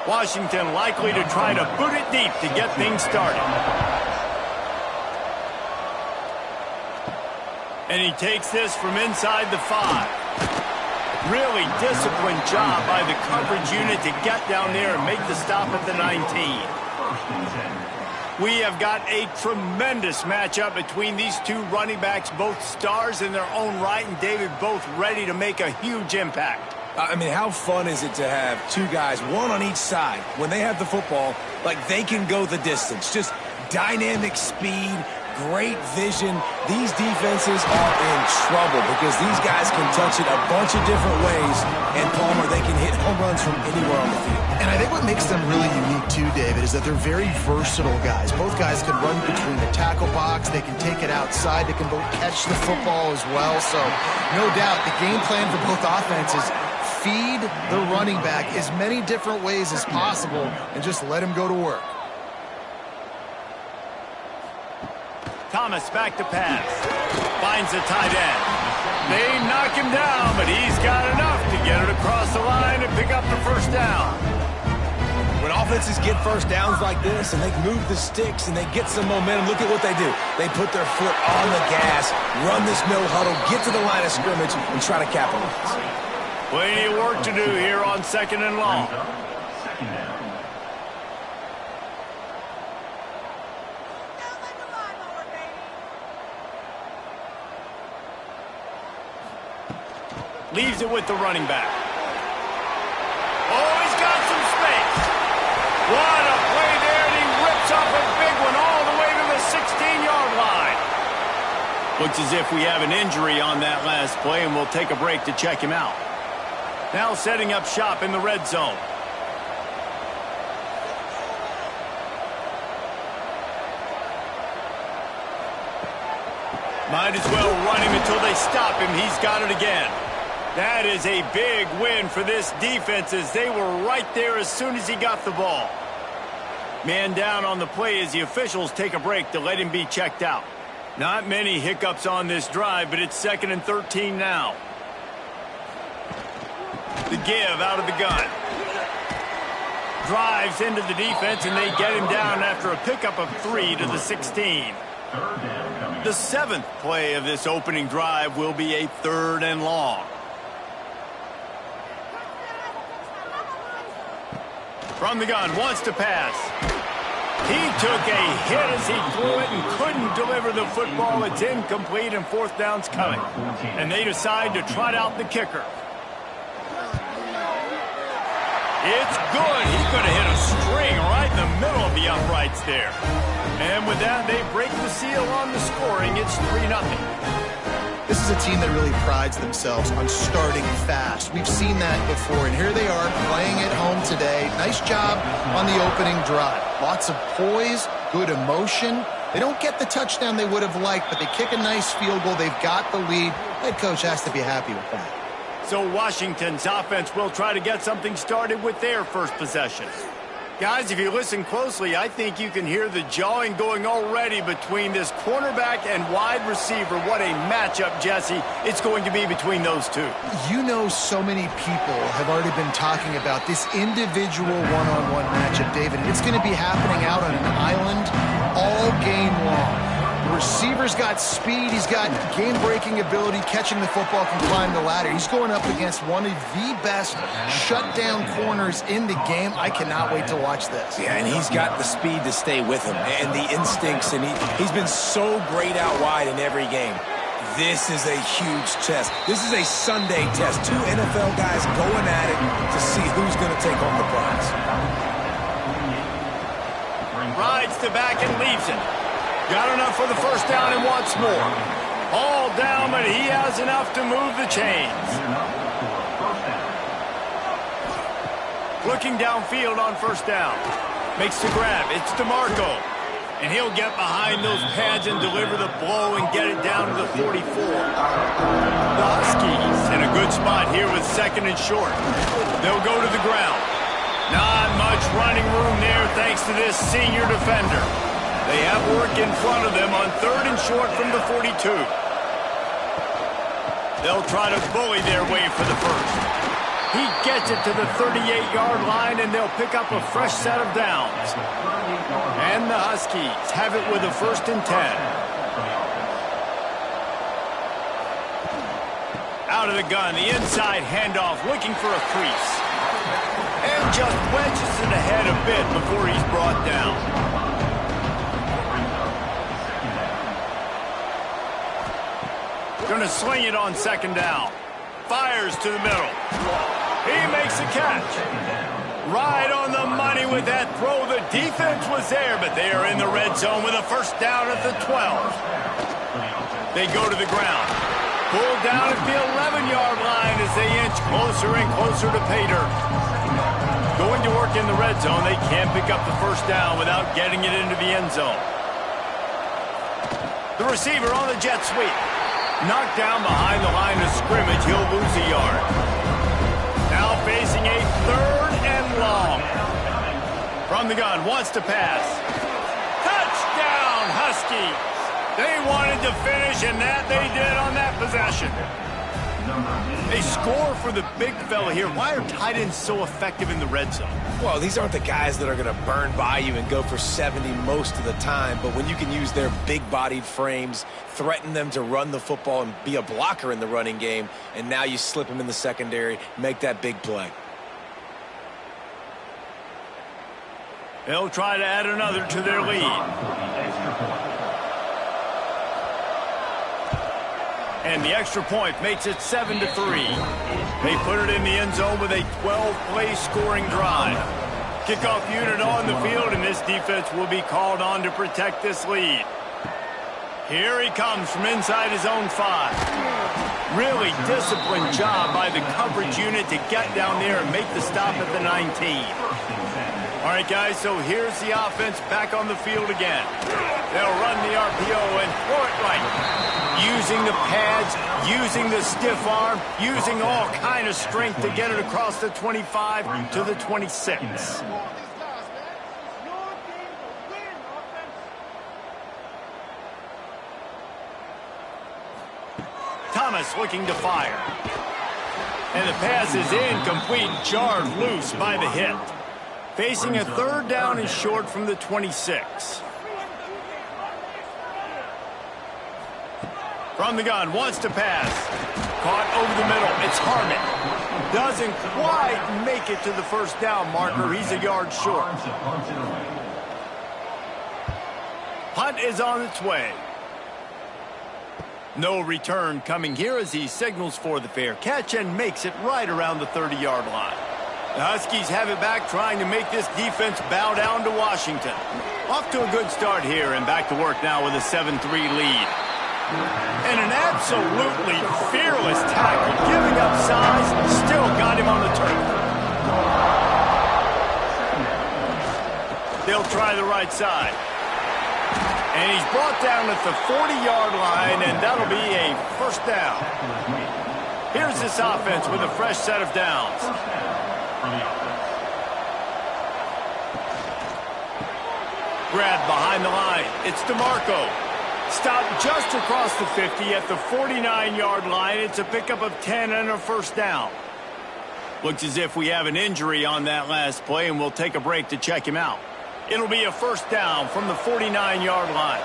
Washington likely to try to boot it deep to get things started. And he takes this from inside the 5. Really disciplined job by the coverage unit to get down there and make the stop at the 19. We have got a tremendous matchup between these two running backs, both stars in their own right, and David, both ready to make a huge impact. I mean, how fun is it to have two guys, one on each side, when they have the football, like they can go the distance. Just dynamic speed, great vision. These defenses are in trouble because these guys can touch it a bunch of different ways, and Palmer, they can hit home runs from anywhere on the field. And I think what makes them really unique too, David, is that they're very versatile guys. Both guys can run between the tackle box. They can take it outside. They can both catch the football as well. So no doubt the game plan for both offenses, feed the running back as many different ways as possible and just let him go to work. Thomas back to pass. Finds the tight end. They knock him down, but he's got enough to get it across the line and pick up the first down. When offenses get first downs like this and they move the sticks and they get some momentum, look at what they do. They put their foot on the gas, run this no huddle, get to the line of scrimmage, and try to capitalize. Plenty of work to do here on 2nd and long. Leaves it with the running back. Oh, he's got some space. What a play there, and he rips off a big one all the way to the 16-yard line. Looks as if we have an injury on that last play, and we'll take a break to check him out. Now setting up shop in the red zone. Might as well run him until they stop him. He's got it again. That is a big win for this defense as they were right there as soon as he got the ball. Man down on the play as the officials take a break to let him be checked out. Not many hiccups on this drive, but it's 2nd and 13 now. The give out of the gun. Drives into the defense, and they get him down after a pickup of 3 to the 16. The 7th play of this opening drive will be a 3rd and long. From the gun, wants to pass. He took a hit as he threw it and couldn't deliver the football. It's incomplete, and 4th down's coming. And they decide to trot out the kicker. It's good. He could have hit a string right in the middle of the uprights there. And with that, they break the seal on the scoring. It's 3-0. This is a team that really prides themselves on starting fast. We've seen that before, and here they are playing at home today. Nice job on the opening drive. Lots of poise, good emotion. They don't get the touchdown they would have liked, but they kick a nice field goal. They've got the lead. Head coach has to be happy with that. So Washington's offense will try to get something started with their first possession. Guys, if you listen closely, I think you can hear the jawing going already between this cornerback and wide receiver. What a matchup, Jesse, it's going to be between those two. You know, so many people have already been talking about this individual one-on-one matchup, David. It's going to be happening out on an island all game long. The receiver's got speed. He's got game-breaking ability, catching the football, can climb the ladder. He's going up against one of the best shutdown corners in the game. I cannot wait to watch this. Yeah, and he's got the speed to stay with him and the instincts, and he's been so great out wide in every game. This is a huge test. This is a Sunday test. Two NFL guys going at it to see who's going to take home the prize. Rides to back and leaves it. Got enough for the first down and wants more. All down, but he has enough to move the chains. Looking downfield on first down. Makes the grab. It's DeMarco. And he'll get behind those pads and deliver the blow and get it down to the 44. The Huskies in a good spot here with 2nd and short. They'll go to the ground. Not much running room there thanks to this senior defender. They have work in front of them on 3rd and short from the 42. They'll try to bully their way for the first. He gets it to the 38-yard line, and they'll pick up a fresh set of downs. And the Huskies have it with a 1st and 10. Out of the gun, the inside handoff, looking for a crease. And just wedges it ahead a bit before he's brought down. Going to sling it on 2nd down. Fires to the middle. He makes a catch. Right on the money with that throw. The defense was there, but they are in the red zone with a 1st down at the 12. They go to the ground. Pulled down at the 11-yard line as they inch closer and closer to pay dirt. Going to work in the red zone. They can't pick up the 1st down without getting it into the end zone. The receiver on the jet sweep. Knocked down behind the line of scrimmage. He'll lose a yard. Now facing a 3rd and long. From the gun, wants to pass. Touchdown, Huskies! They wanted to finish, and that they did on that possession. They score for the big fella here. Why are tight ends so effective in the red zone? Well, these aren't the guys that are going to burn by you and go for 70 most of the time, but when you can use their big-bodied frames, threaten them to run the football and be a blocker in the running game, and now you slip them in the secondary, make that big play. They'll try to add another to their lead. And the extra point makes it 7-3. They put it in the end zone with a 12-play scoring drive. Kickoff unit on the field, and this defense will be called on to protect this lead. Here he comes from inside his own 5. Really disciplined job by the coverage unit to get down there and make the stop at the 19. All right, guys, so here's the offense back on the field again. They'll run the RPO and throw it right. Using the pads, using the stiff arm, using all kind of strength to get it across the 25 to the 26. Thomas looking to fire. And the pass is incomplete, jarred loose by the hit. Facing a 3rd down and short from the 26. From the gun, wants to pass. Caught over the middle. It's Harmon. Doesn't quite make it to the 1st down marker. He's a yard short. Punt is on its way. No return coming here as he signals for the fair catch and makes it right around the 30-yard line. The Huskies have it back, trying to make this defense bow down to Washington. Off to a good start here and back to work now with a 7-3 lead. And an absolutely fearless tackle, giving up size, still got him on the turf. They'll try the right side. And he's brought down at the 40-yard line, and that'll be a 1st down. Here's this offense with a fresh set of downs. Grab behind the line. It's DeMarco. Stopped just across the 50 at the 49-yard line. It's a pickup of 10 and a 1st down. Looks as if we have an injury on that last play, and we'll take a break to check him out. It'll be a 1st down from the 49-yard line.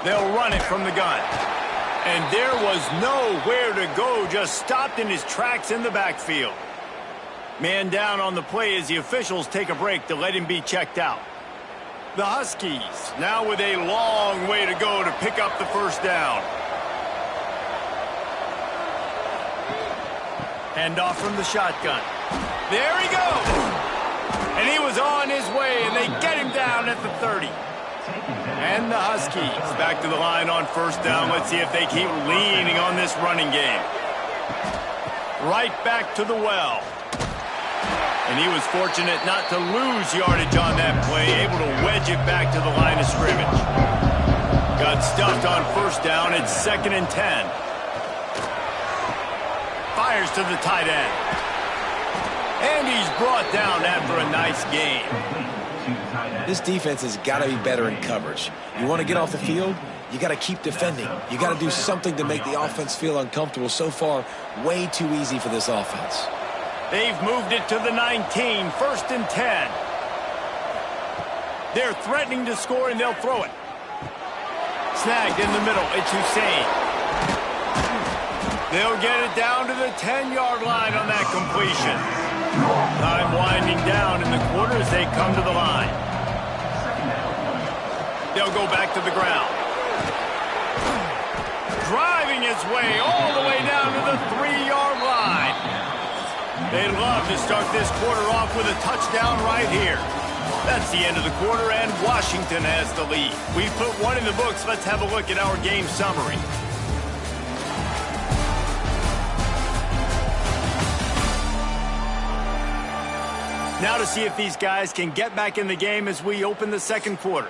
They'll run it from the gun. And there was nowhere to go, just stopped in his tracks in the backfield. Man down on the play as the officials take a break to let him be checked out. The Huskies now with a long way to go to pick up the 1st down. Handoff from the shotgun. There he goes. And he was on his way, and they get him down at the 30. And the Huskies back to the line on 1st down. Let's see if they keep leaning on this running game. Right back to the well. And he was fortunate not to lose yardage on that play, able to wedge it back to the line of scrimmage. Got stuffed on 1st down. It's 2nd and 10. Fires to the tight end. And he's brought down after a nice game. This defense has got to be better in coverage. You want to get off the field? You got to keep defending. You got to do something to make the offense feel uncomfortable. So far, way too easy for this offense. They've moved it to the 19, 1st and 10. They're threatening to score, and they'll throw it. Snagged in the middle. It's Hussein. They'll get it down to the 10-yard line on that completion. Time winding down in the quarter as they come to the line. They'll go back to the ground. Driving his way all the way down to the 3-yard line. They'd love to start this quarter off with a touchdown right here. That's the end of the quarter, and Washington has the lead. We've put one in the books. Let's have a look at our game summary. Now to see if these guys can get back in the game as we open the second quarter.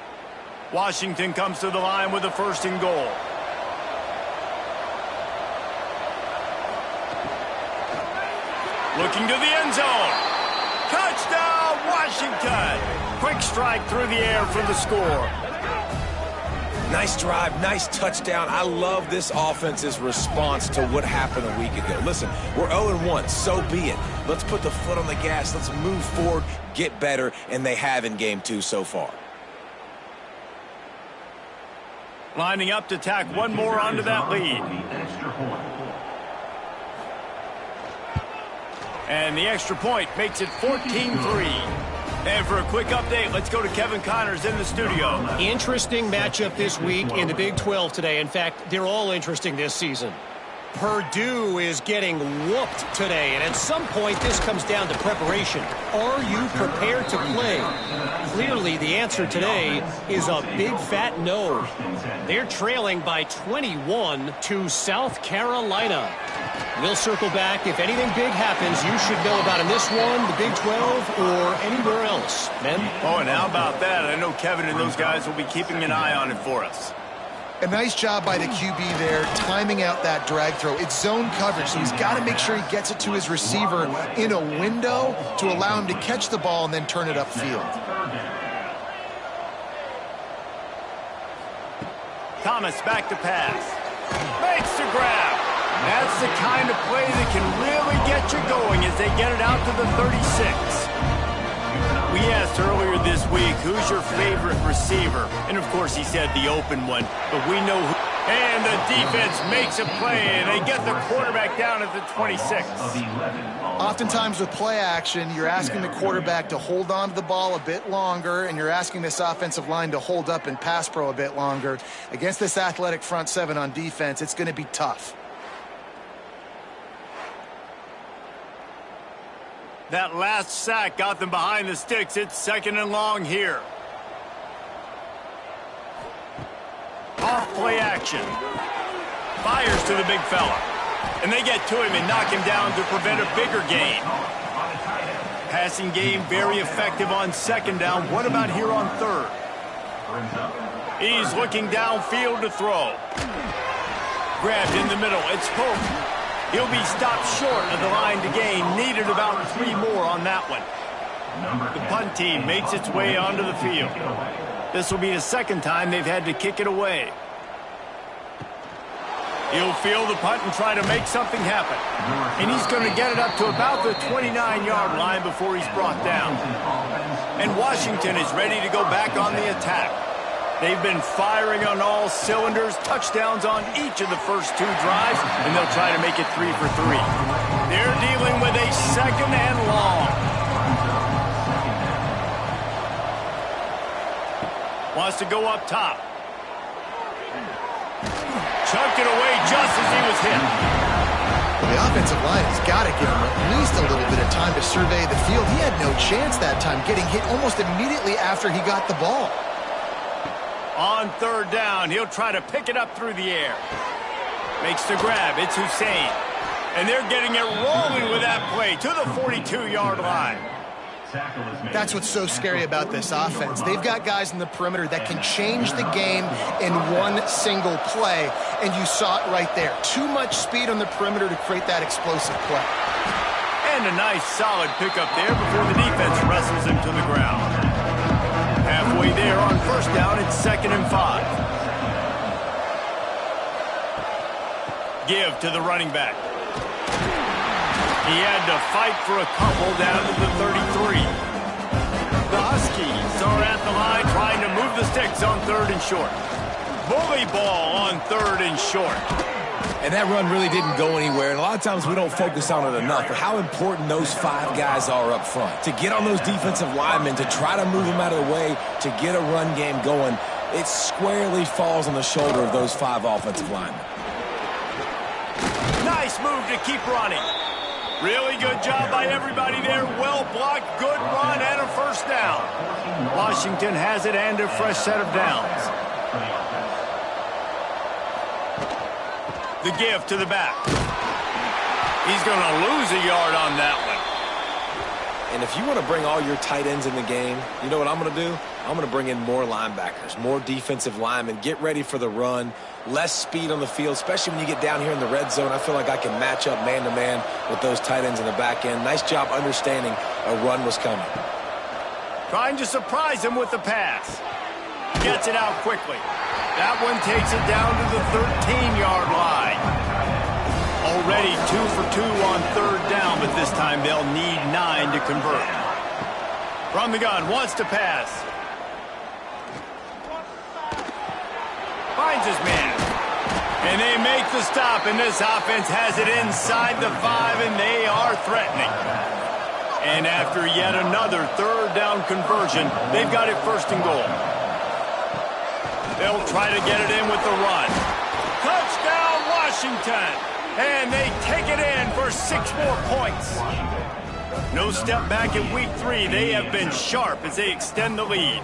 Washington comes to the line with a 1st and goal. Looking to the end zone. Touchdown, Washington! Quick strike through the air for the score. Nice drive, nice touchdown. I love this offense's response to what happened a week ago. Listen, we're 0-1, so be it. Let's put the foot on the gas. Let's move forward, get better, and they have in game 2 so far. Lining up to tack one more onto that lead. And the extra point makes it 14-3. And for a quick update, let's go to Kevin Connors in the studio. Interesting matchup this week in the Big 12 today. In fact, they're all interesting this season. Purdue is getting whooped today, and at some point this comes down to preparation. Are you prepared to play? Clearly the answer today is a big fat no. They're trailing by 21 to South Carolina. We'll circle back. If anything big happens, you should know about in this one, the Big 12, or anywhere else. Men? Oh, and how about that? I know Kevin and those guys will be keeping an eye on it for us. A nice job by the QB there, timing out that drag throw. It's zone coverage, so he's got to make sure he gets it to his receiver in a window to allow him to catch the ball and then turn it upfield. Thomas back to pass. Makes the grab. That's the kind of play that can really get you going as they get it out to the 36. We asked earlier this week, who's your favorite receiver? And, of course, he said the open one, but we know who. And the defense makes a play, and they get the quarterback down at the 26. Oftentimes with play action, you're asking the quarterback to hold on to the ball a bit longer, and you're asking this offensive line to hold up and pass pro a bit longer. Against this athletic front seven on defense, it's going to be tough. That last sack got them behind the sticks. It's 2nd and long here. Off play action. Fires to the big fella. And they get to him and knock him down to prevent a bigger gain. Passing game very effective on 2nd down. What about here on 3rd? He's looking downfield to throw. Grabbed in the middle. It's Hope. He'll be stopped short of the line to gain. Needed about 3 more on that one. The punt team makes its way onto the field. This will be the 2nd time they've had to kick it away. He'll field the punt and try to make something happen. And he's going to get it up to about the 29-yard line before he's brought down. And Washington is ready to go back on the attack. They've been firing on all cylinders, touchdowns on each of the first 2 drives, and they'll try to make it 3 for 3. They're dealing with a 2nd and long. Wants to go up top. Chucked it away just as he was hit. Well, the offensive line has got to give him at least a little bit of time to survey the field. He had no chance that time, getting hit almost immediately after he got the ball. On 3rd down, he'll try to pick it up through the air. Makes the grab. It's Hussein. And they're getting it rolling with that play to the 42-yard line. That's what's so scary about this offense. They've got guys in the perimeter that can change the game in one single play, and you saw it right there. Too much speed on the perimeter to create that explosive play. And a nice solid pickup there before the defense wrestles him to the ground. Halfway there on 1st down, it's 2nd and 5. Give to the running back. He had to fight for a couple down to the 33. The Huskies are at the line trying to move the sticks on 3rd and short. Bully ball on 3rd and short. And that run really didn't go anywhere. And a lot of times we don't focus on it enough, but how important those 5 guys are up front. To get on those defensive linemen, to try to move them out of the way, to get a run game going, it squarely falls on the shoulder of those 5 offensive linemen. Nice move to keep running. Really good job by everybody there. Well blocked, good run, and a first down. Washington has it and a fresh set of downs. The give to the back. He's going to lose a yard on that one. And if you want to bring all your tight ends in the game, you know what I'm going to do? I'm going to bring in more linebackers, more defensive linemen, get ready for the run, less speed on the field, especially when you get down here in the red zone. I feel like I can match up man-to-man with those tight ends in the back end. Nice job understanding a run was coming. Trying to surprise him with the pass. Gets it out quickly. That one takes it down to the 13-yard line. Already 2 for 2 on 3rd down, but this time they'll need 9 to convert. From the gun, wants to pass. Finds his man. And they make the stop, and this offense has it inside the 5, and they are threatening. And after yet another 3rd down conversion, they've got it 1st and goal. They'll try to get it in with the run. Touchdown, Washington! And they take it in for 6 more points. No step back in week 3. They have been sharp as they extend the lead.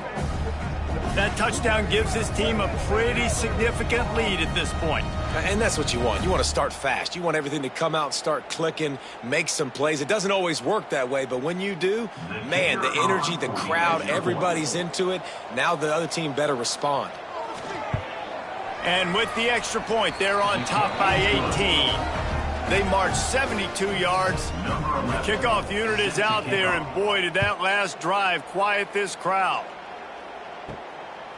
That touchdown gives his team a pretty significant lead at this point. And that's what you want. You want to start fast. You want everything to come out and start clicking, make some plays. It doesn't always work that way, but when you do, man, the energy, the crowd, everybody's into it. Now the other team better respond. And with the extra point, they're on top by 18. They march 72 yards. The kickoff unit is out there, and boy, did that last drive quiet this crowd.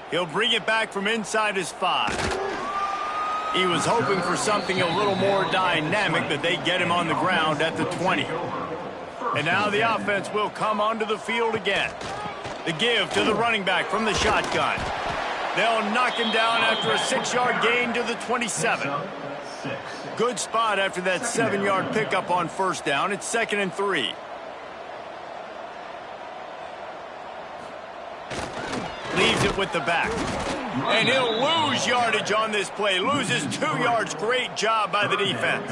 He'll bring it back from inside his 5. He was hoping for something a little more dynamic, but they get him on the ground at the 20. And now the offense will come onto the field again. The give to the running back from the shotgun. They'll knock him down after a 6-yard gain to the 27. Good spot after that 7-yard pickup on 1st down. It's 2nd and 3. Leaves it with the back. And he'll lose yardage on this play. Loses 2 yards. Great job by the defense.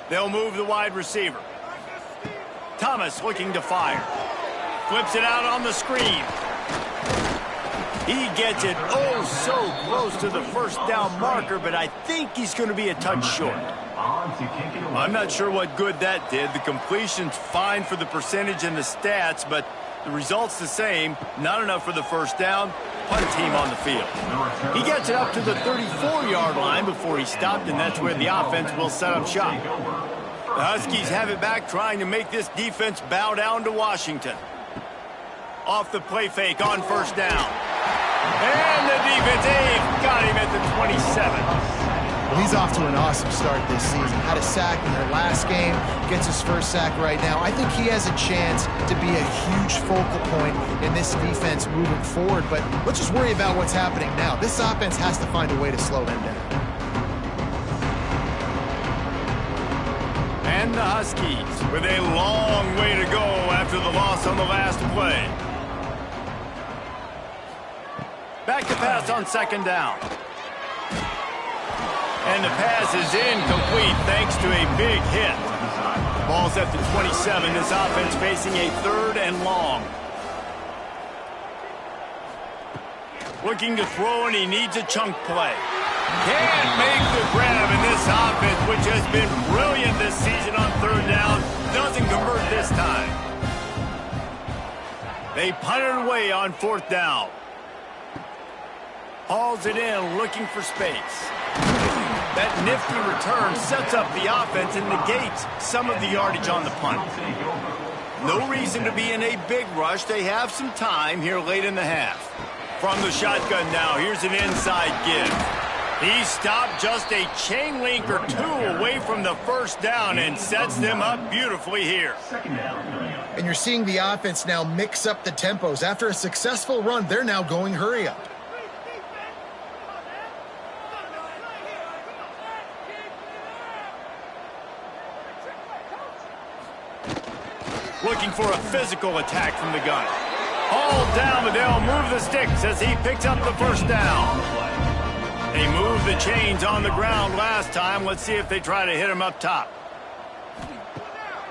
They'll move the wide receiver. Thomas looking to fire. Flips it out on the screen. He gets it oh so close to the 1st down marker, but I think he's going to be a touch short. I'm not sure what good that did. The completion's fine for the percentage and the stats, but the result's the same. Not enough for the 1st down. Punt team on the field. He gets it up to the 34-yard line before he stopped, and that's where the offense will set up shop. The Huskies have it back, trying to make this defense bow down to Washington. Off the play fake on 1st down. And the defense, they've got him at the 27. Well, he's off to an awesome start this season. Had a sack in their last game, gets his 1st sack right now. I think he has a chance to be a huge focal point in this defense moving forward, but let's just worry about what's happening now. This offense has to find a way to slow him down. And the Huskies with a long way to go after the loss on the last play. Back to pass on 2nd down. And the pass is incomplete thanks to a big hit. Ball's at the 27. This offense facing a 3rd and long. Looking to throw, and he needs a chunk play. Can't make the grab, and this offense, which has been brilliant this season on 3rd down, doesn't convert this time. They punt it away on 4th down. Hauls it in, looking for space. That nifty return sets up the offense and negates some of the yardage on the punt. No reason to be in a big rush. They have some time here late in the half. From the shotgun now, here's an inside give. He stopped just a chain link or two away from the first down and sets them up beautifully here. And you're seeing the offense now mix up the tempos. After a successful run, they're now going hurry up. Looking for a physical attack from the gun. All down, but they'll move the sticks as he picks up the first down. They moved the chains on the ground last time. Let's see if they try to hit him up top.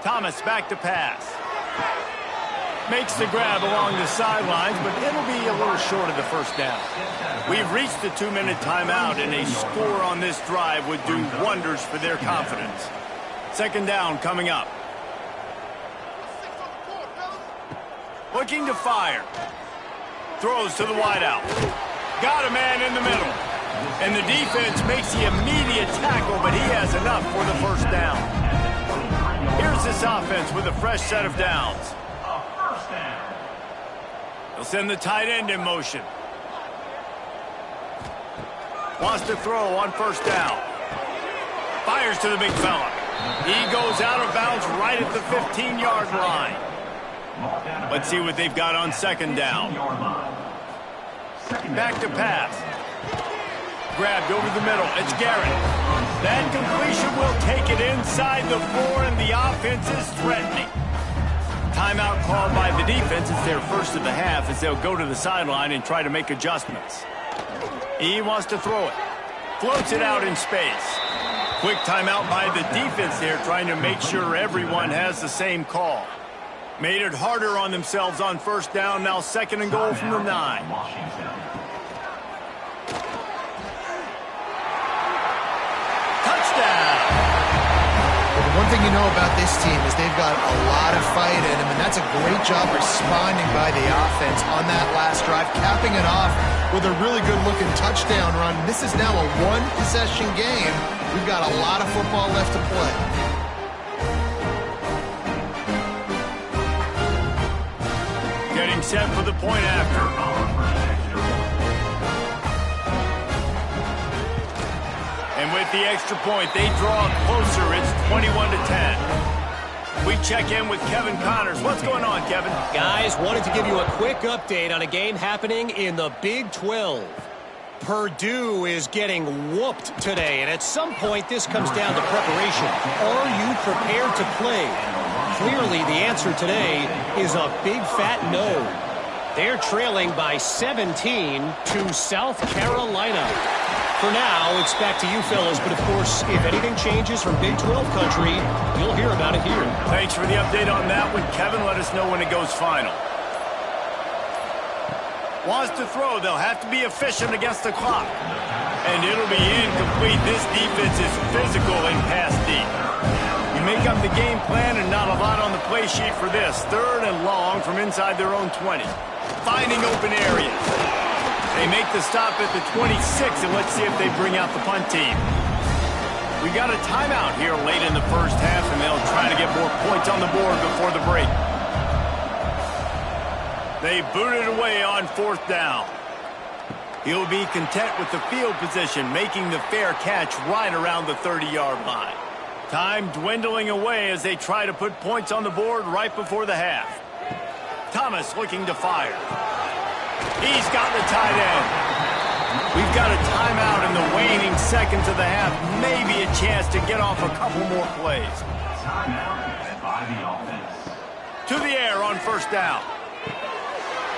Thomas back to pass. Makes the grab along the sidelines, but it'll be a little short of the first down. We've reached the 2-minute timeout, and a score on this drive would do wonders for their confidence. Second down coming up. Looking to fire. Throws to the wideout. Got a man in the middle. And the defense makes the immediate tackle, but he has enough for the first down. Here's this offense with a fresh set of downs. They'll send the tight end in motion. Wants to throw on first down. Fires to the big fella. He goes out of bounds right at the 15-yard line. Let's see what they've got on second down. Back to pass. Grabbed over the middle. It's Garrett. That completion will take it inside the 4, and the offense is threatening. Timeout called by the defense. It's their first of the half as they'll go to the sideline and try to make adjustments. He wants to throw it. Floats it out in space. Quick timeout by the defense there, trying to make sure everyone has the same call. Made it harder on themselves on first down. Now second and goal from the 9. Touchdown! One thing you know about this team is they've got a lot of fight in them, and that's a great job responding by the offense on that last drive, capping it off with a really good-looking touchdown run. This is now a one-possession game. We've got a lot of football left to play. Getting set for the point after. And with the extra point, they draw closer. It's 21-10. We check in with Kevin Connors. What's going on, Kevin? Guys, wanted to give you a quick update on a game happening in the Big 12. Purdue is getting whooped today, and at some point this comes down to preparation. Are you prepared to play? Clearly, the answer today is a big fat no. They're trailing by 17 to South Carolina. For now, it's back to you fellas, but of course, if anything changes from Big 12 country, you'll hear about it here. Thanks for the update on that one, Kevin. Let us know when it goes final. Wants to throw. They'll have to be efficient against the clock. And it'll be incomplete. This defense is physical and pass deep. You make up the game plan and not a lot on the play sheet for this. Third and long from inside their own 20. Finding open areas. They make the stop at the 26, and let's see if they bring out the punt team. We got a timeout here late in the first half, and they'll try to get more points on the board before the break. They boot it away on fourth down. He'll be content with the field position, making the fair catch right around the 30-yard line. Time dwindling away as they try to put points on the board right before the half. Thomas looking to fire. He's got the tight end. We've got a timeout in the waning seconds of the half. Maybe a chance to get off a couple more plays. To the air on first down.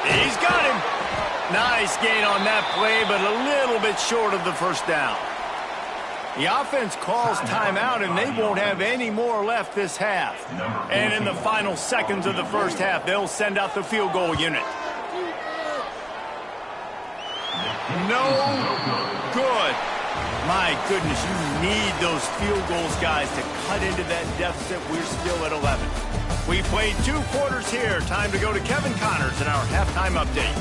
He's got him. Nice gain on that play, but a little bit short of the first down. The offense calls timeout, and they won't have any more left this half. And in the final seconds of the first half, they'll send out the field goal unit. No good. My goodness, you need those field goals, guys, to cut into that deficit. We're still at 11. We played 2 quarters here. Time to go to Kevin Connors in our halftime update.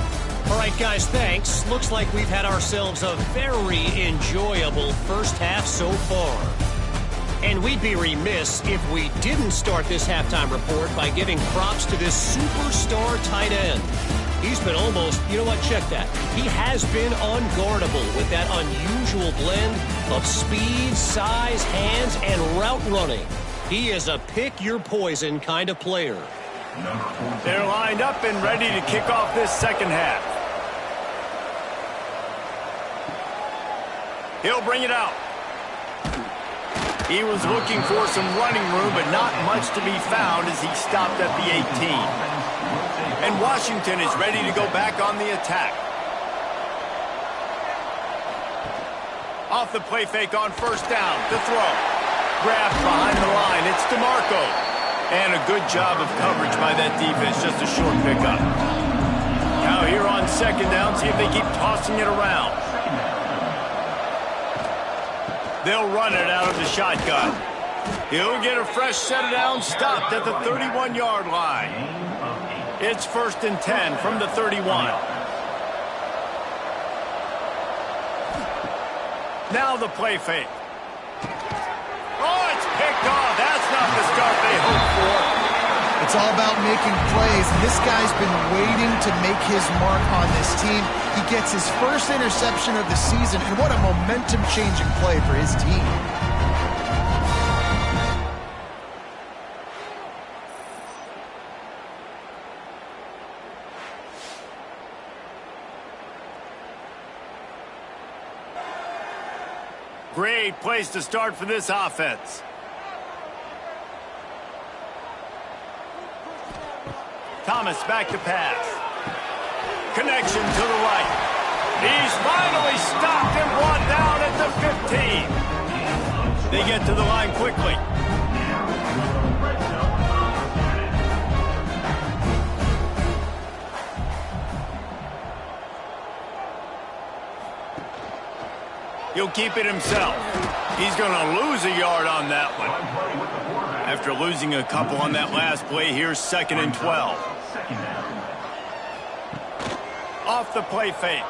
All right, guys, thanks. Looks like we've had ourselves a very enjoyable first half so far. And we'd be remiss if we didn't start this halftime report by giving props to this superstar tight end. He's been almost, you know what, check that. He has been unguardable with that unusual blend of speed, size, hands, and route running. He is a pick-your-poison kind of player. They're lined up and ready to kick off this second half. He'll bring it out. He was looking for some running room, but not much to be found as he stopped at the 18. And Washington is ready to go back on the attack. Off the play fake on first down to throw. Grabbed behind the line. It's DeMarco. And a good job of coverage by that defense. Just a short pickup. Now here on second down, see if they keep tossing it around. They'll run it out of the shotgun. He'll get a fresh set of downs stopped at the 31-yard line. It's 1st and 10 from the 31. Now the play fake. Oh, it's picked off. That's not the start they hoped for. It's all about making plays, and this guy's been waiting to make his mark on this team. He gets his first interception of the season, and what a momentum-changing play for his team. Great place to start for this offense. Thomas back to pass. Connection to the right. He's finally stopped and brought down at the 15. They get to the line quickly. He'll keep it himself. He's going to lose a yard on that one. After losing a couple on that last play, here's 2nd and 12. Off the play fake.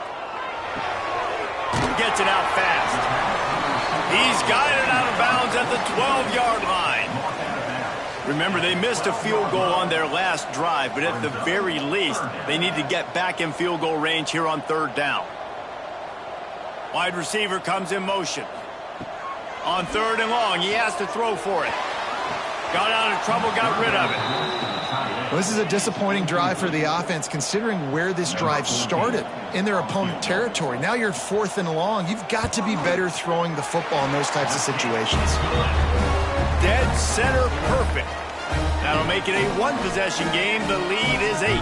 Gets it out fast. He's got it out of bounds at the 12-yard line. Remember, they missed a field goal on their last drive, but at the very least, they need to get back in field goal range here on 3rd down. Wide receiver comes in motion. On 3rd and long, he has to throw for it. Got out of trouble, got rid of it. Well, this is a disappointing drive for the offense, considering where this drive started, in their opponent territory. Now you're 4th and long. You've got to be better throwing the football in those types of situations. Dead center perfect. That'll make it a one-possession game. The lead is 8.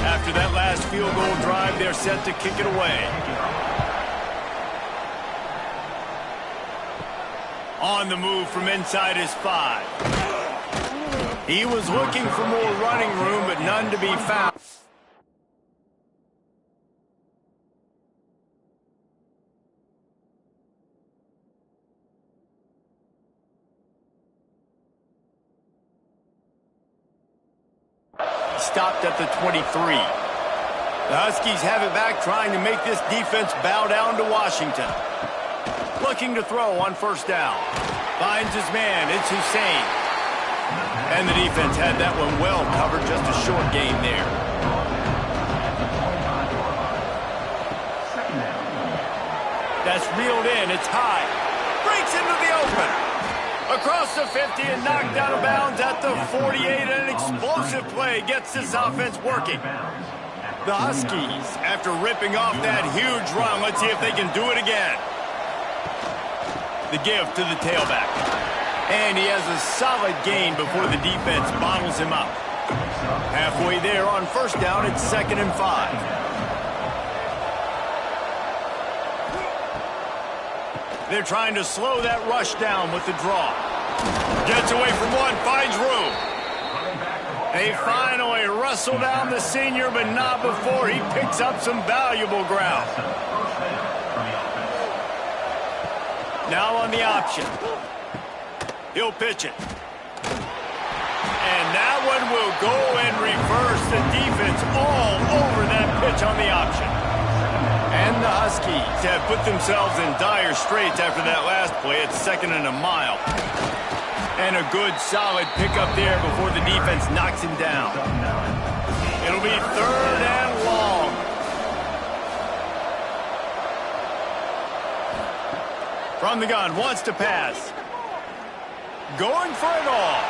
After that last field goal drive, they're set to kick it away. On the move from inside his 5. He was looking for more running room, but none to be found. Stopped at the 23. The Huskies have it back, trying to make this defense bow down to Washington. Looking to throw on 1st down. Finds his man. It's Hussein. And the defense had that one well covered. Just a short gain there. That's reeled in. It's high. Breaks into the open. Across the 50 and knocked out of bounds at the 48. And an explosive play gets this offense working. The Huskies, after ripping off that huge run, let's see if they can do it again. The give to the tailback. And he has a solid gain before the defense bottles him up. Halfway there on 1st down, it's 2nd and 5. They're trying to slow that rush down with the draw. Gets away from one, finds room. They finally wrestle down the senior, but not before he picks up some valuable ground. Now on the option. He'll pitch it. And that one will go in reverse. The defense all over that pitch on the option. And the Huskies have put themselves in dire straits after that last play. It's 2nd and a mile. And a good, solid pickup there before the defense knocks him down. It'll be 3rd and long. From the gun, wants to pass. Going for it all.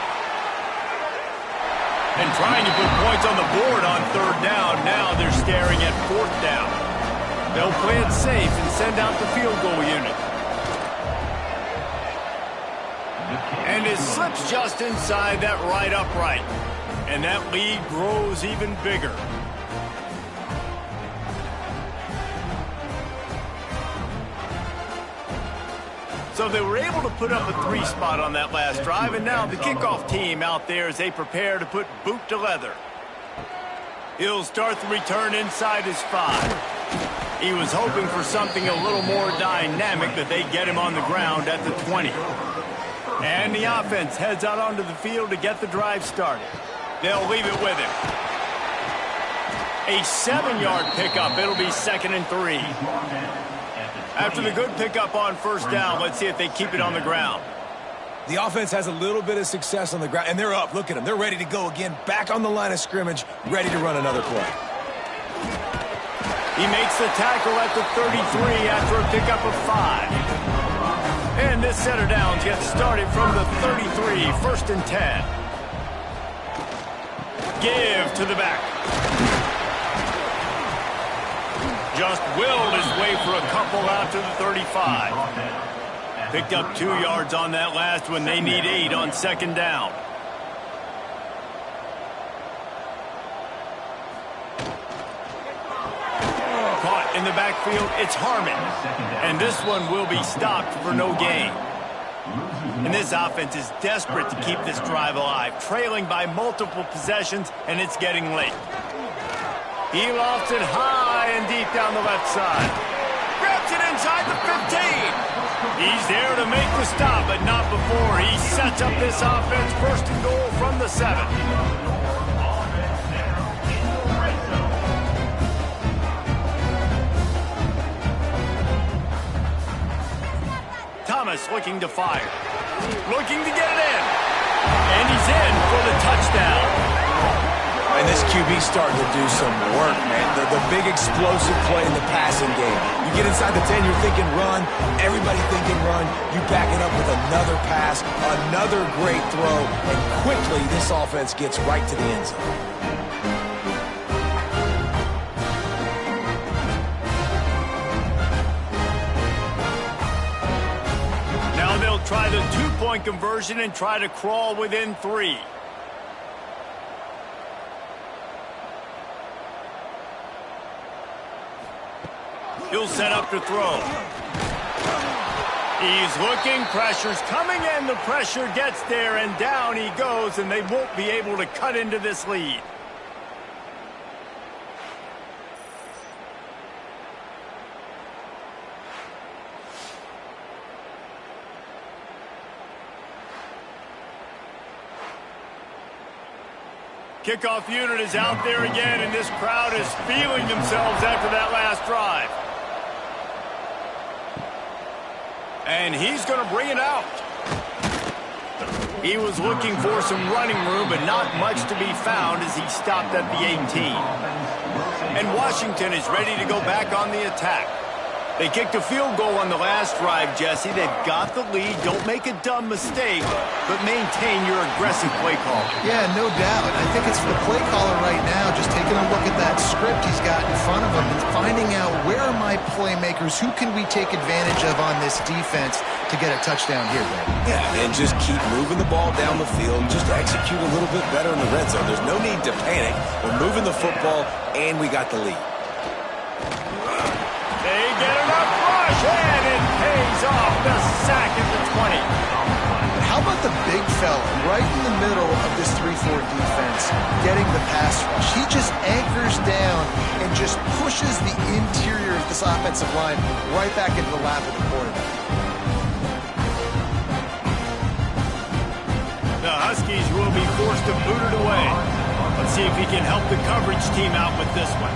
And trying to put points on the board on 3rd down. Now they're staring at 4th down. They'll play it safe and send out the field goal unit. And it slips just inside that right upright. And that lead grows even bigger. So they were able to put up a 3 spot on that last drive, and now the kickoff team out there as they prepare to put boot to leather. He'll start the return inside his 5. He was hoping for something a little more dynamic, that they get him on the ground at the 20. And the offense heads out onto the field to get the drive started. They'll leave it with him. A 7-yard pickup. It'll be 2nd and 3. After the good pickup on 1st down, let's see if they keep it on the ground. The offense has a little bit of success on the ground, and they're up. Look at them. They're ready to go again, back on the line of scrimmage, ready to run another play. He makes the tackle at the 33 after a pickup of 5. And this set of downs gets started from the 33, 1st and 10. Give to the back. Just willed his way for a couple out to the 35. Picked up 2 yards on that last one. They need 8 on 2nd down. Caught in the backfield, it's Harmon. And this one will be stopped for no gain. And this offense is desperate to keep this drive alive, trailing by multiple possessions, and it's getting late. He lofts it high and deep down the left side. Grabs it inside the 15. He's there to make the stop, but not before. He sets up this offense 1st and goal from the 7. Thomas looking to fire. Looking to get it in. And he's in for the touchdown. And this QB starting to do some work, man. The big explosive play in the passing game. You get inside the 10, you're thinking run. Everybody thinking run. You back it up with another pass, another great throw, and quickly this offense gets right to the end zone. Now they'll try the 2-point conversion and try to crawl within 3. He'll set up to throw. He's looking, pressure's coming, and the pressure gets there, and down he goes, and they won't be able to cut into this lead. Kickoff unit is out there again, and this crowd is feeling themselves after that last drive. And he's going to bring it out. He was looking for some running room, but not much to be found as he stopped at the 18. And Washington is ready to go back on the attack. They kicked a field goal on the last drive, Jesse. They've got the lead. Don't make a dumb mistake, but maintain your aggressive play call. Yeah, no doubt. I think it's the play caller right now just taking a look at that script he's got in front of him and finding out where are my playmakers, who can we take advantage of on this defense to get a touchdown here, Greg. Yeah, and just keep moving the ball down the field and just execute a little bit better in the red zone. There's no need to panic. We're moving the football, and we got the lead. They get enough rush, and it pays off. The sack at the 20. How about the big fella right in the middle of this 3-4 defense getting the pass rush? He just anchors down and just pushes the interior of this offensive line right back into the lap of the quarterback. The Huskies will be forced to boot it away. Let's see if he can help the coverage team out with this one.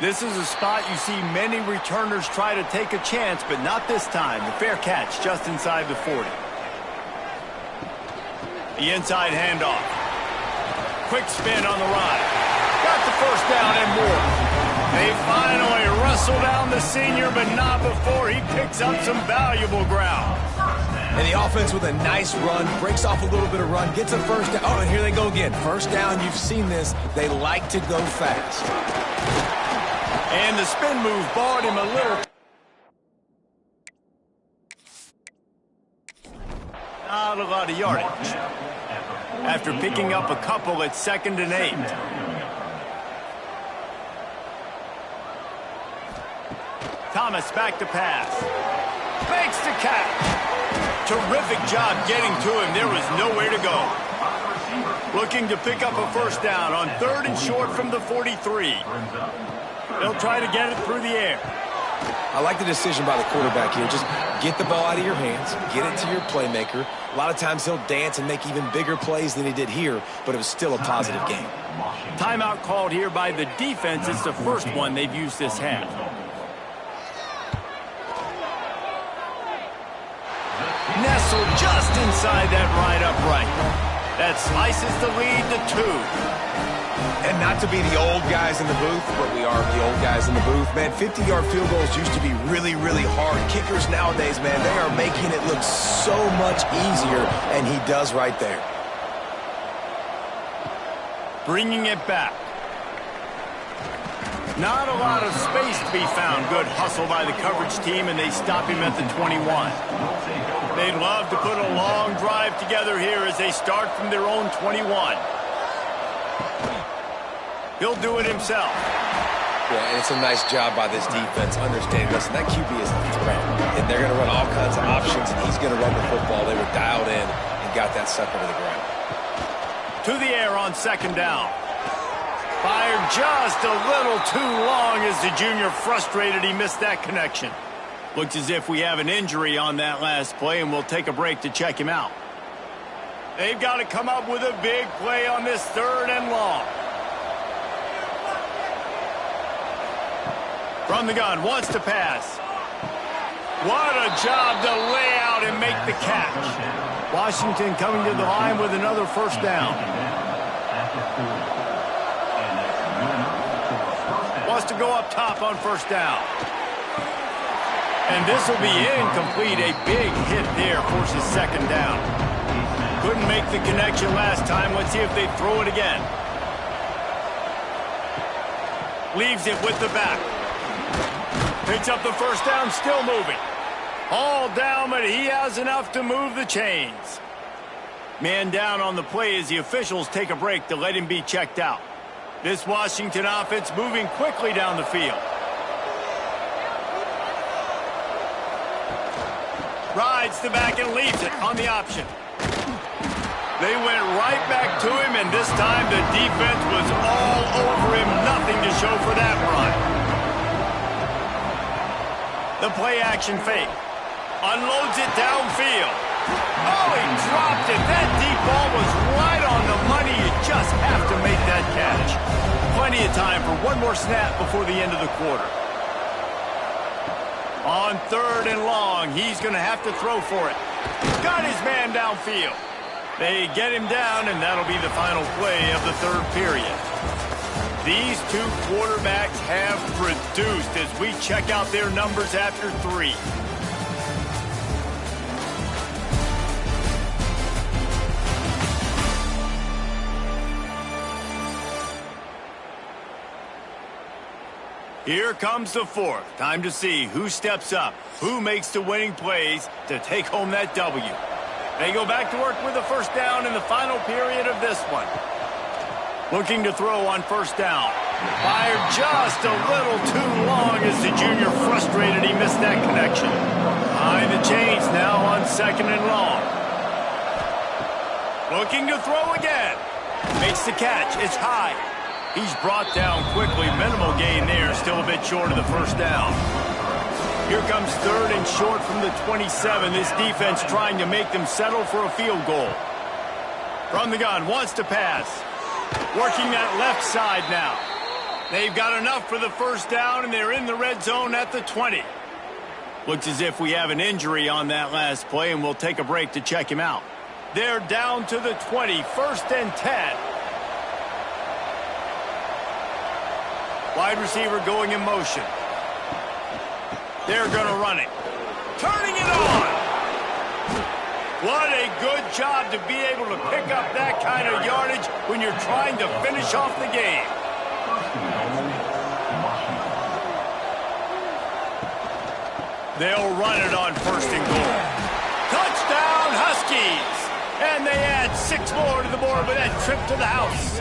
This is a spot you see many returners try to take a chance, but not this time. The fair catch just inside the 40. The inside handoff. Quick spin on the ride. Got the first down and more. They finally wrestle down the senior, but not before he picks up some valuable ground. And the offense with a nice run, breaks off a little bit of run, gets a first down. Oh, and here they go again. First down, you've seen this. They like to go fast. And the spin move bought him a little. Not a lot of yardage. After picking up a couple at 2nd and 8. Thomas back to pass. Makes the catch. Terrific job getting to him. There was nowhere to go. Looking to pick up a first down on 3rd and short from the 43. They'll try to get it through the air. I like the decision by the quarterback here. Just get the ball out of your hands, get it to your playmaker. A lot of times he'll dance and make even bigger plays than he did here, but it was still a positive game. Timeout called here by the defense. It's the first one they've used this half. Nestled just inside that right upright. That slices the lead to 2. And not to be the old guys in the booth, but we are the old guys in the booth. Man, 50-yard field goals used to be really, really hard. Kickers nowadays, man, they are making it look so much easier, and he does right there. Bringing it back. Not a lot of space to be found. Good hustle by the coverage team, and they stop him at the 21. They'd love to put a long drive together here as they start from their own 21. He'll do it himself. Yeah, and it's a nice job by this defense understanding, listen, that QB is a threat, and they're going to run all kinds of options, and he's going to run the football. They were dialed in and got that sucker to the ground. To the air on 2nd down. Fired just a little too long as the junior frustrated he missed that connection. Looks as if we have an injury on that last play, and we'll take a break to check him out. They've got to come up with a big play on this 3rd and long. From the gun, wants to pass. What a job to lay out and make the catch. Washington coming to the line with another first down. Wants to go up top on first down. And this will be incomplete. A big hit there forces 2nd down. Couldn't make the connection last time. Let's see if they throw it again. Leaves it with the back. Picks up the first down, still moving. All down, but he has enough to move the chains. Man down on the play as the officials take a break to let him be checked out. This Washington offense moving quickly down the field. Rides the back and leaves it on the option. They went right back to him, and this time the defense was all over him. Nothing to show for that run. The play-action fake. Unloads it downfield. Oh, he dropped it. That deep ball was right on the money. You just have to make that catch. Plenty of time for one more snap before the end of the quarter. On 3rd and long, he's going to have to throw for it. Got his man downfield. They get him down, and that'll be the final play of the 3rd period. These two quarterbacks have produced as we check out their numbers after 3. Here comes the 4th. Time to see who steps up, who makes the winning plays to take home that W. They go back to work with the first down in the final period of this one. Looking to throw on first down. Fired just a little too long as the junior frustrated he missed that connection. Behind the chains now on 2nd and long. Looking to throw again. Makes the catch. It's high. He's brought down quickly. Minimal gain there. Still a bit short of the first down. Here comes 3rd and short from the 27. This defense trying to make them settle for a field goal. From the gun. Wants to pass. Working that left side now. They've got enough for the first down, and they're in the red zone at the 20. Looks as if we have an injury on that last play, and we'll take a break to check him out. They're down to the 20, 1st and 10. Wide receiver going in motion. They're going to run it. Turning it on. What a good job to be able to pick up that kind of yardage when you're trying to finish off the game. They'll run it on 1st and goal. Touchdown, Huskies! And they add 6 more to the board with that trip to the house.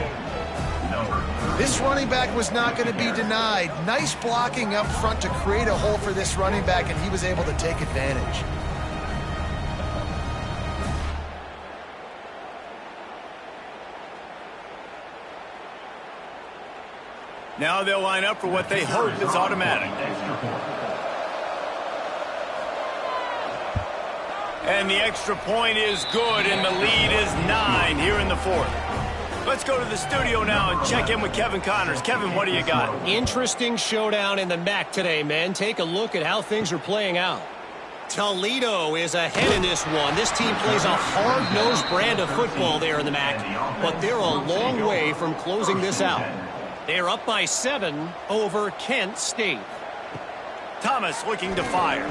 This running back was not going to be denied. Nice blocking up front to create a hole for this running back, and he was able to take advantage. Now they'll line up for what they hope is automatic. And the extra point is good, and the lead is 9 here in the 4th. Let's go to the studio now and check in with Kevin Connors. Kevin, what do you got? Interesting showdown in the MAC today, man. Take a look at how things are playing out. Toledo is ahead in this one. This team plays a hard-nosed brand of football there in the MAC, but they're a long way from closing this out. They're up by 7 over Kent State. Thomas looking to fire.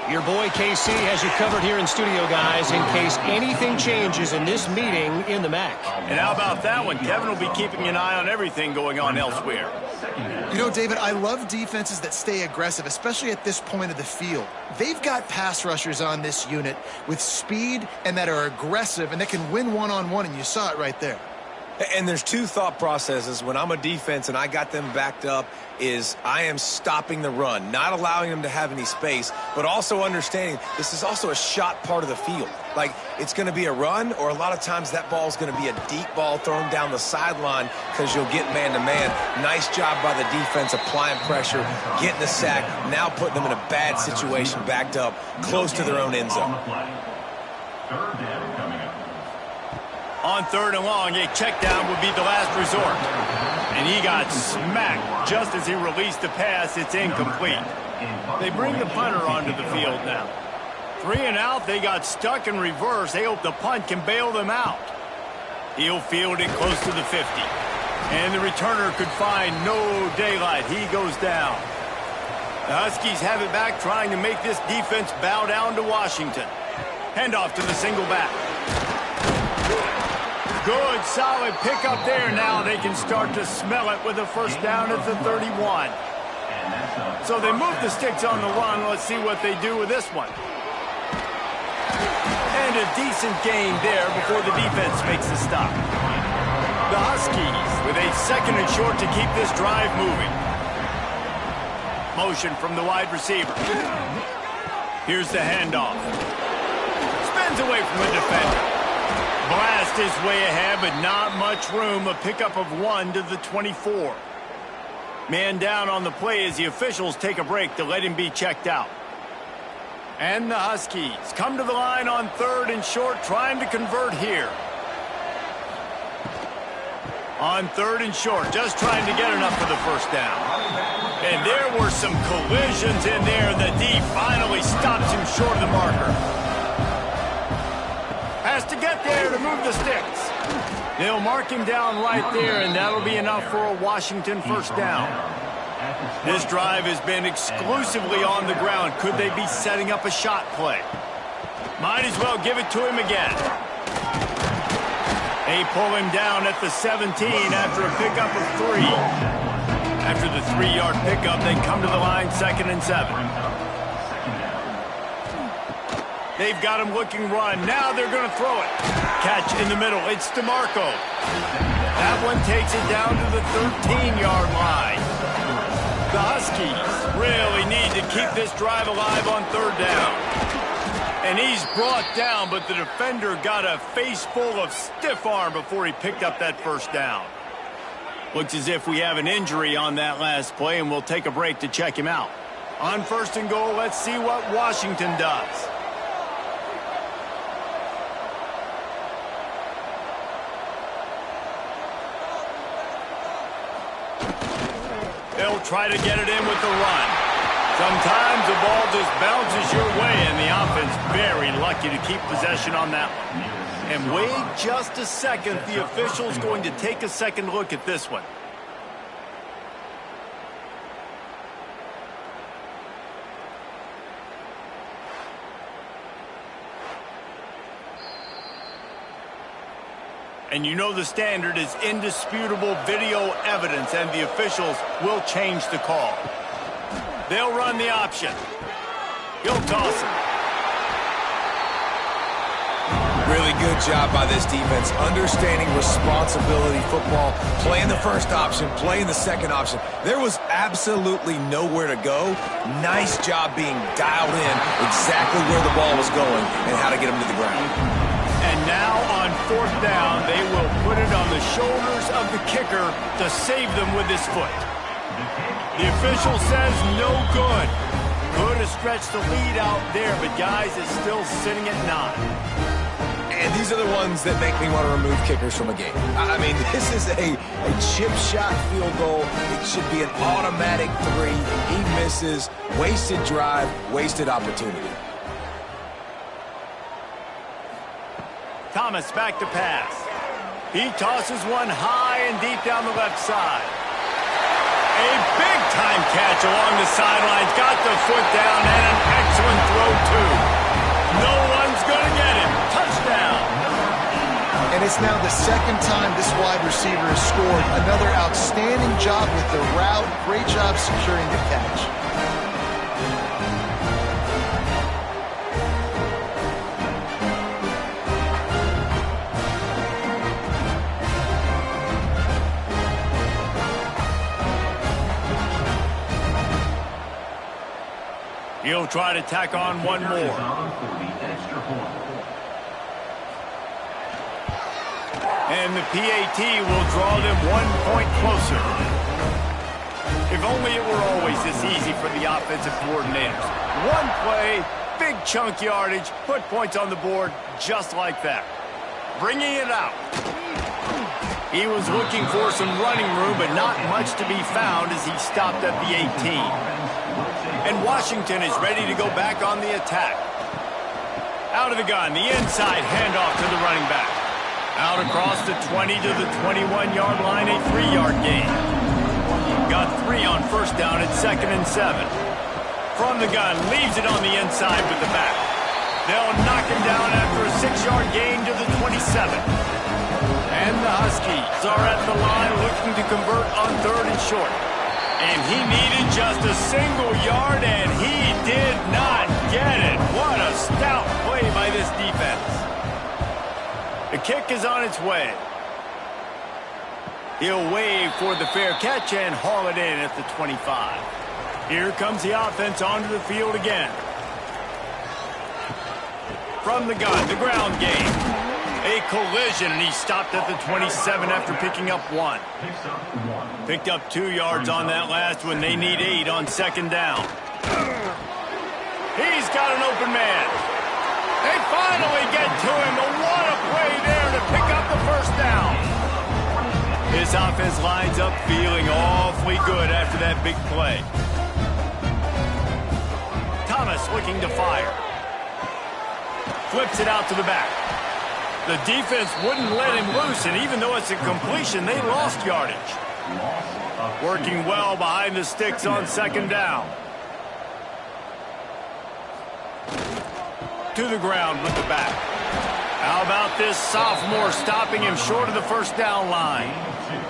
Your boy KC has you covered here in studio, guys, in case anything changes in this meeting in the MAC. And how about that one? Kevin will be keeping an eye on everything going on elsewhere. You know, David, I love defenses that stay aggressive, especially at this point of the field. They've got pass rushers on this unit with speed and that are aggressive and that can win one-on-one, and you saw it right there. And there's 2 thought processes when I'm a defense and I got them backed up is I am stopping the run, not allowing them to have any space, but also understanding this is also a shot part of the field. Like, it's going to be a run, or a lot of times that ball is going to be a deep ball thrown down the sideline because you'll get man-to-man. Nice job by the defense applying pressure, getting the sack, now putting them in a bad situation, backed up, close to their own end zone. On 3rd and long, a check down would be the last resort. And he got smacked just as he released the pass. It's incomplete. They bring the punter onto the field now. 3 and out, they got stuck in reverse. They hope the punt can bail them out. He'll field it close to the 50. And the returner could find no daylight. He goes down. The Huskies have it back, trying to make this defense bow down to Washington. Handoff to the single back. Good, solid pickup there. Now they can start to smell it with a first down at the 31. So they move the sticks on the run. Let's see what they do with this one. And a decent gain there before the defense makes the stop. The Huskies with a 2nd and short to keep this drive moving. Motion from the wide receiver. Here's the handoff. Spins away from the defender. Blast his way ahead, but not much room. A pickup of 1 to the 24. Man down on the play as the officials take a break to let him be checked out. And the Huskies come to the line on 3rd and short, trying to convert here. On 3rd and short, just trying to get enough for the first down. And there were some collisions in there. The D finally stops him short of the marker. Has to get there to move the sticks. They'll mark him down right there, and that'll be enough for a Washington first down. This drive has been exclusively on the ground. Could they be setting up a shot play? Might as well give it to him again. They pull him down at the 17 after a pickup of 3. After the 3-yard pickup, they come to the line 2nd and 7. They've got him looking run. Now they're going to throw it. Catch in the middle. It's DeMarco. That one takes it down to the 13-yard line. The Huskies really need to keep this drive alive on 3rd down. And he's brought down, but the defender got a face full of stiff arm before he picked up that first down. Looks as if we have an injury on that last play, and we'll take a break to check him out. On 1st and goal, let's see what Washington does. They'll try to get it in with the run. Sometimes the ball just bounces your way, and the offense very lucky to keep possession on that one. And wait just a second. The official's going to take a second look at this one. And you know the standard is indisputable video evidence, and the officials will change the call. They'll run the option. He'll toss it. Really good job by this defense, understanding responsibility football, playing the first option, playing the second option. There was absolutely nowhere to go. Nice job being dialed in exactly where the ball was going and how to get him to the ground. And now on fourth down, they will put it on the shoulders of the kicker to save them with his foot. The official says no good. Could have stretched the lead out there, but guys, it's still sitting at 9. And these are the ones that make me want to remove kickers from a game. I mean, this is a chip shot field goal. It should be an automatic 3. He misses. Wasted drive, wasted opportunity. Thomas back to pass. He tosses one high and deep down the left side. A big-time catch along the sidelines. Got the foot down and an excellent throw, too. No one's going to get him. Touchdown. And it's now the second time this wide receiver has scored. Another outstanding job with the route. Great job securing the catch. He'll try to tack on one more. And the PAT will draw them 1 point closer. If only it were always this easy for the offensive coordinators. One play, big chunk yardage, put points on the board just like that. Bringing it out. He was looking for some running room, but not much to be found as he stopped at the 18. And Washington is ready to go back on the attack. Out of the gun, the inside handoff to the running back. Out across the 20 to the 21-yard line, a 3-yard gain. Got 3 on first down at 2nd and 7. From the gun, leaves it on the inside with the back. They'll knock him down after a 6-yard gain to the 27. And the Huskies are at the line looking to convert on 3rd and short. And he needed just a single yard, and he did not get it. What a stout play by this defense. The kick is on its way. He'll wave for the fair catch and haul it in at the 25. Here comes the offense onto the field again. From the gun, the ground game. A collision, and he stopped at the 27 after picking up 1. Picked up 2 yards on that last one. They need 8 on 2nd down. He's got an open man. They finally get to him, but what a play there to pick up the first down. This offense lines up feeling awfully good after that big play. Thomas looking to fire. Flips it out to the back. The defense wouldn't let him loose, and even though it's a completion, they lost yardage. Working well behind the sticks on 2nd down. To the ground with the back. How about this sophomore stopping him short of the first down line?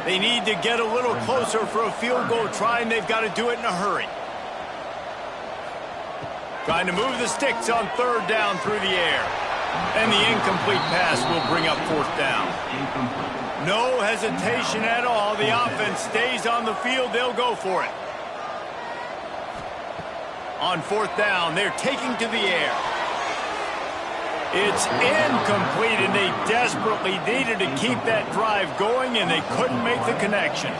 They need to get a little closer for a field goal try, and they've got to do it in a hurry. Trying to move the sticks on 3rd down through the air. And the incomplete pass will bring up 4th down. No hesitation at all. The offense stays on the field. They'll go for it. On 4th down, they're taking to the air. It's incomplete, and they desperately needed to keep that drive going, and they couldn't make the connection.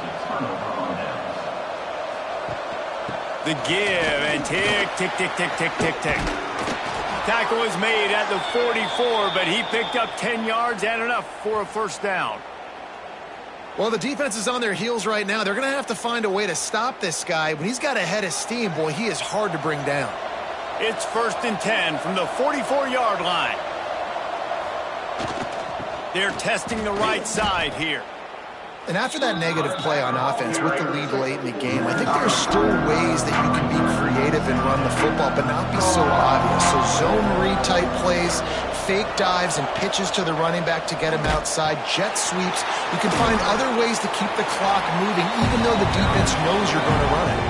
The give, and tick, tick, tick, tick, tick, tick, tick. Tackle is made at the 44, but he picked up 10 yards and enough for a first down. Well, the defense is on their heels right now. They're going to have to find a way to stop this guy. When he's got a head of steam, boy, he is hard to bring down. It's 1st and 10 from the 44-yard line. They're testing the right side here. And after that negative play on offense with the lead late in the game, I think there's still ways that you can be creative and run the football, but not be so obvious. So zone read type plays, fake dives, and pitches to the running back to get him outside, jet sweeps. You can find other ways to keep the clock moving, even though the defense knows you're going to run it.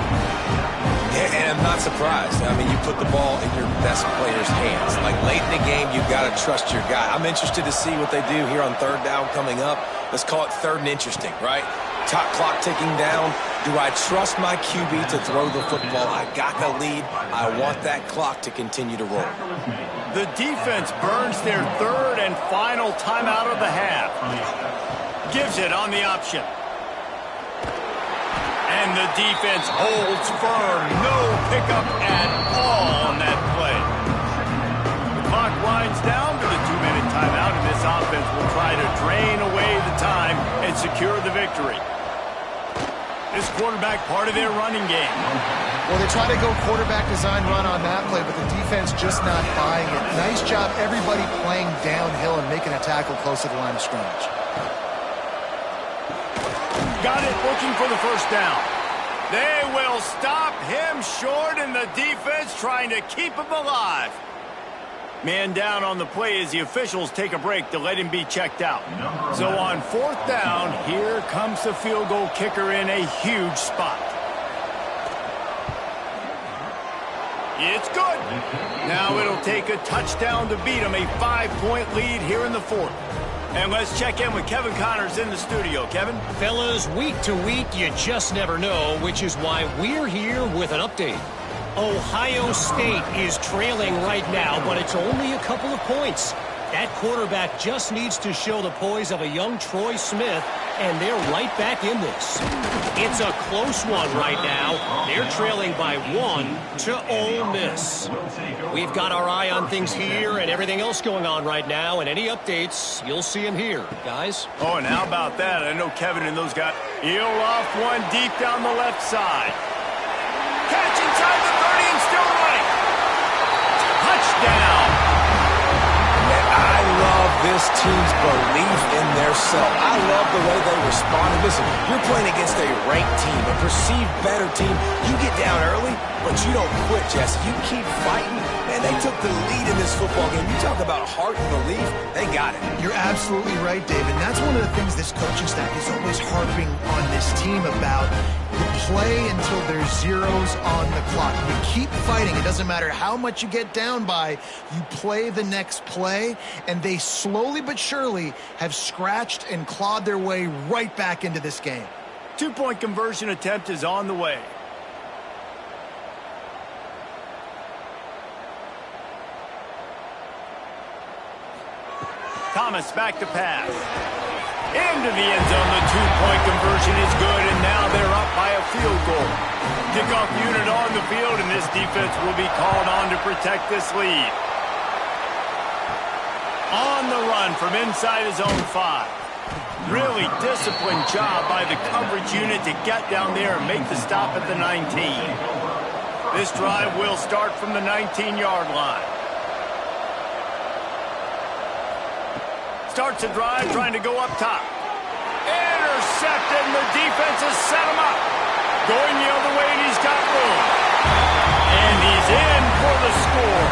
Yeah, and I'm not surprised. I mean, you put the ball in your best player's hands. Like, late in the game, you've got to trust your guy. I'm interested to see what they do here on 3rd down coming up. Let's call it 3rd and interesting, right? Top clock ticking down. Do I trust my QB to throw the football? I got the lead. I want that clock to continue to roll. The defense burns their 3rd and final timeout of the half. Gives it on the option. And the defense holds firm. No pickup at all on that play. The clock winds down to the 2-minute timeout, and this offense will try to drain away the time and secure the victory. This quarterback part of their running game. Well, they try to go quarterback design run on that play, but the defense just not buying it. Nice job, everybody playing downhill and making a tackle close to the line of scrimmage. Got it, looking for the 1st down. They will stop him short, and the defense trying to keep him alive. Man down on the play as the officials take a break to let him be checked out. So on 4th down, here comes the field goal kicker in a huge spot. It's good. Now it'll take a touchdown to beat him, a 5-point lead here in the 4th. And let's check in with Kevin Connors in the studio. Kevin? Fellas, week to week, you just never know, which is why we're here with an update. Ohio State is trailing right now, but it's only a couple of points. That quarterback just needs to show the poise of a young Troy Smith, and they're right back in this. It's a close one right now. They're trailing by 1 to Ole Miss. We've got our eye on things here and everything else going on right now, and any updates, you'll see them here, guys. Oh, and how about that? I know Kevin and those guys. He'll off one deep down the left side. Catch inside the 30 and still running. Touchdown. I love this team's belief in their self. I love the way they responded. Listen, you're playing against a ranked team, a perceived better team. You get down early, but you don't quit, Jesse. You keep fighting, and they took the lead in this football game. You talk about heart and belief, they got it. You're absolutely right, David. And that's one of the things this coaching staff is always harping on this team about. You play until there's zeros on the clock. You keep fighting. It doesn't matter how much you get down by. You play the next play, and they slowly but surely have scratched and clawed their way right back into this game. 2-point conversion attempt is on the way. Thomas back to pass. Into the end zone, the 2-point conversion is good, and now they're up by a field goal. Kickoff unit on the field, and this defense will be called on to protect this lead. On the run from inside his own 5. Really disciplined job by the coverage unit to get down there and make the stop at the 19. This drive will start from the 19-yard line. Starts a drive trying to go up top. Intercepted, and the defense has set him up. Going the other way, and he's got room. And he's in for the score.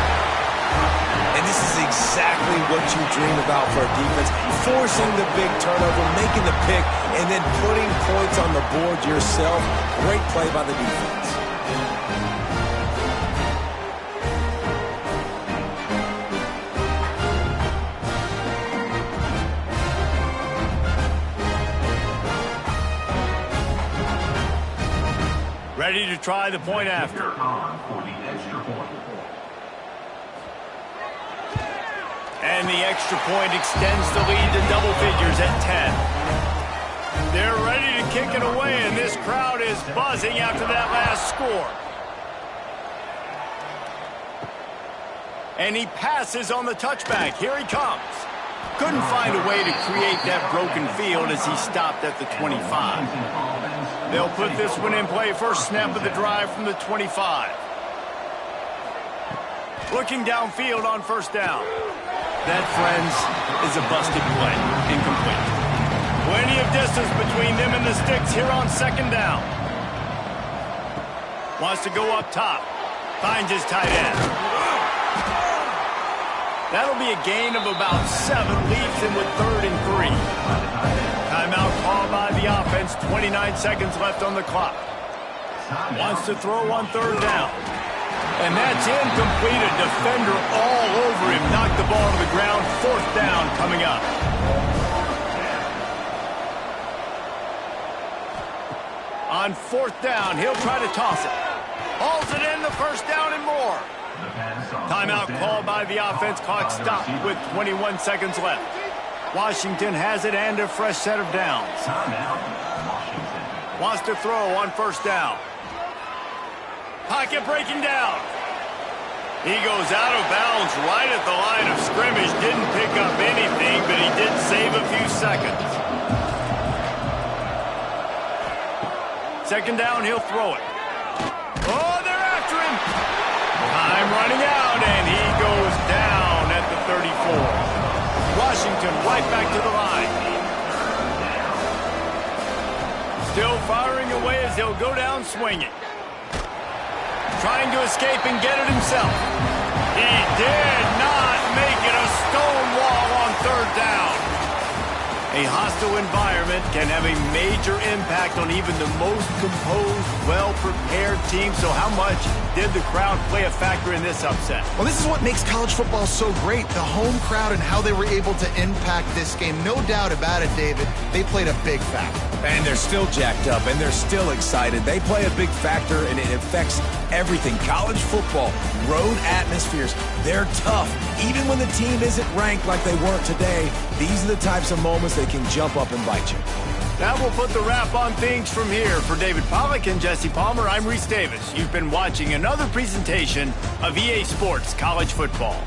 And this is exactly what you dream about for a defense. Forcing the big turnover, making the pick, and then putting points on the board yourself. Great play by the defense. Ready to try the point after. And the extra point extends the lead to double figures at 10. They're ready to kick it away, and this crowd is buzzing after that last score. And he passes on the touchback. Here he comes. Couldn't find a way to create that broken field as he stopped at the 25. They'll put this one in play. First snap of the drive from the 25. Looking downfield on first down. That, friends, is a busted play. Incomplete. Plenty of distance between them and the sticks here on second down. Wants to go up top. Finds his tight end. That'll be a gain of about 7. Leaves him with 3rd and 3. Timeout called by the offense. 29 seconds left on the clock. Wants to throw on 3rd down. And that's incomplete. A defender all over him. Knocked the ball to the ground. 4th down coming up. On 4th down, he'll try to toss it. Hauls it in, the first down and more. Timeout called by the offense. Clock stopped with 21 seconds left. Washington has it and a fresh set of downs. Wants to throw on first down. Pocket breaking down. He goes out of bounds right at the line of scrimmage. Didn't pick up anything, but he did save a few seconds. Second down, he'll throw it. Oh, they're after him. Time running out, and he goes down at the 34. Washington right back to the line. Still firing away as he'll go down swinging. Trying to escape and get it himself. He did not make it. A stone wall on 3rd down. A hostile environment can have a major impact on even the most composed, well-prepared team. So how much did the crowd play a factor in this upset? Well, this is what makes college football so great, the home crowd and how they were able to impact this game. No doubt about it, David. They played a big factor. And they're still jacked up, and they're still excited. They play a big factor, and it affects everything. College football, road atmospheres, they're tough. Even when the team isn't ranked like they weren't today, these are the types of moments they can jump up and bite you. That will put the wrap on things from here. For David Pollack and Jesse Palmer, I'm Reese Davis. You've been watching another presentation of EA Sports College Football.